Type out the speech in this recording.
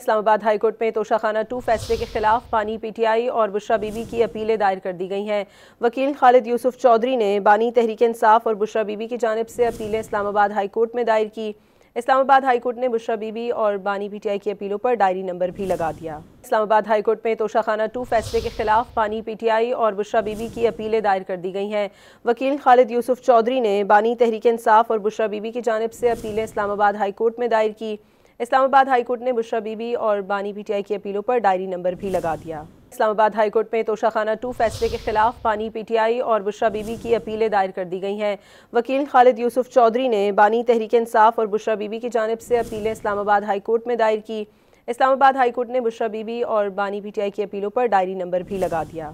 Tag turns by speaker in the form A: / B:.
A: Islamabad high court में तोशाखाना 2 फैसले के खिलाफ बानी पीटीआई और बुशरा बीबी की अपीलें दायर कर दी गई हैं। वकील खालिद यूसुफ चौधरी ने बानी तहरीक इंसाफ और बुशरा बीबी की जानिब से अपीलें इस्लामाबाद हाईकोर्ट में दायर की। इस्लामाबाद हाईकोर्ट ने बुशरा बीबी और बानी पीटीआई की अपीलों पर डायरी नंबर भी लगा दिया। इस्लामाबाद हाईकोर्ट में तोशाखाना 2 फैसले के खिलाफ बानी पीटीआई और बुशरा बीबी की अपीलें दायर कर दी गई हैं। वकील खालिद यूसुफ चौधरी ने बानी तहरीक इंसाफ और बुशरा बीबी की जानिब से अपीलें इस्लामाबाद हाईकोर्ट में दायर की। इस्लामाबाद हाईकोर्ट ने बुशरा बीबी और बानी पीटीआई की अपीलों पर डायरी नंबर भी लगा दिया। इस्लामाबाद हाईकोर्ट में तोशाखाना 2 फैसले के खिलाफ बानी पीटीआई और बुशरा बीबी की अपीलें दायर कर दी गई हैं। वकील खालिद यूसुफ चौधरी ने बानी तहरीक इंसाफ और बुशरा बीबी की जानिब से अपीलें इस्लामाबाद हाईकोर्ट में दायर की। इस्लामाबाद हाईकोर्ट ने बुशरा बीबी और बानी पीटीआई की अपीलों पर डायरी नंबर भी लगा दिया।